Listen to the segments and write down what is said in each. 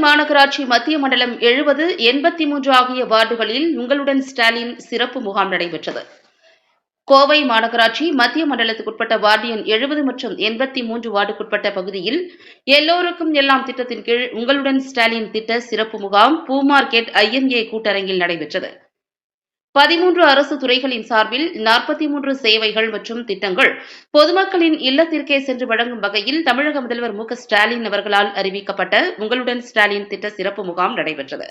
மாநகராட்சி மத்திய மண்டலம் 70, 83 ஆகிய வார்டுகளில் உங்களுடன் ஸ்டாலின் சிறப்பு முகாம் நடைபெற்றது. கோவை மாநகராட்சி மத்திய மண்டலத்துக்குட்பட்ட வார்டு எண் 70 மற்றும் 83 வார்டுக்குட்பட்ட பகுதியில் எல்லோருக்கும் எல்லாம் திட்டத்தின் கீழ் உங்களுடன் ஸ்டாலின் திட்ட சிறப்பு முகாம் பூ மார்க்கெட் INA கூட்டரங்கில் நடைபெற்றது. 13 அரசு துறைகளின் சார்பில் 43 சேவைகள் மற்றும் திட்டங்கள் பொதுமக்களின் இல்லத்திற்கே சென்று வழங்கும் வகையில் தமிழக முதல்வர் மு.க.ஸ்டாலின் அவர்களால் அறிவிக்கப்பட்ட உங்களுடன் ஸ்டாலின் திட்ட சிறப்பு முகாம் நடைபெற்றது.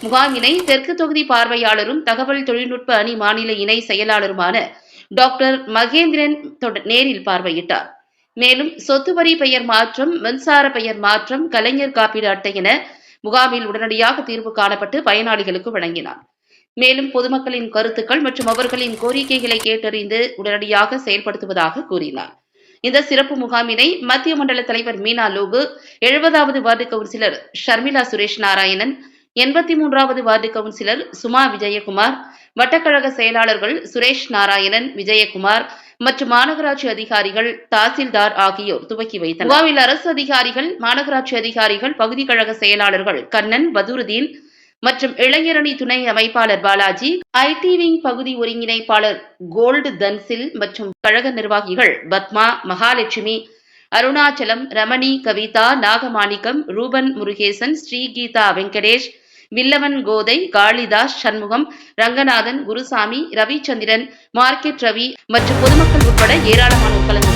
முகாமினை தெற்கு தொகுதி பார்வையாளரும் தகவல் தொழில்நுட்ப அணி மாநில இணை செயலாளருமான டாக்டர் மகேந்திரன் நேரில் பார்வையிட்டார். மேலும் சொத்து வரி பெயர் மாற்றம், மின்சார பெயர் மாற்றம், கலைஞர் காப்பீடு அட்டை என முகாமில் உடனடியாக தீர்வு காணப்பட்டு பயனாளிகளுக்கு வழங்கினார். மேலும் பொதுமக்களின் கருத்துக்கள் மற்றும் அவர்களின் கோரிக்கைகளை கேட்டறிந்து உடனடியாக செயல்படுத்துவதாக கூறினார். இந்த சிறப்பு முகாமினை மத்திய மண்டல தலைவர் மீனா லோகு, 70வது வார்டு கவுன்சிலர் ஷர்மிளா சுரேஷ் நாராயணன், 83வது வார்டு கவுன்சிலர் சுமா விஜயகுமார், வட்டக்கழக செயலாளர்கள் சுரேஷ் நாராயணன், விஜயகுமார் மற்றும் மாநகராட்சி அதிகாரிகள், தாசில்தார் ஆகியோர் துவக்கி வைத்தனர். முகாமில் அரசு அதிகாரிகள், மாநகராட்சி அதிகாரிகள், பகுதி கழக செயலாளர்கள் கண்ணன், பதுருதீன் மற்றும் இளைஞரணி துணை அமைப்பாளர் பாலாஜி, ஐடி விங் பகுதி ஒருங்கிணைப்பாளர் கோல்டு தன்சில் மற்றும் கழக நிர்வாகிகள் பத்மா, மகாலட்சுமி, அருணாச்சலம், ரமணி, கவிதா, நாகமாணிக்கம், ரூபன் முருகேசன், ஸ்ரீகீதா வெங்கடேஷ், வில்லவன் கோதை, காளிதாஸ், சண்முகம், ரங்கநாதன், குருசாமி, ரவிச்சந்திரன், மார்க்கெட் ரவி மற்றும் பொதுமக்கள் உட்பட ஏராளமானோர் கலந்து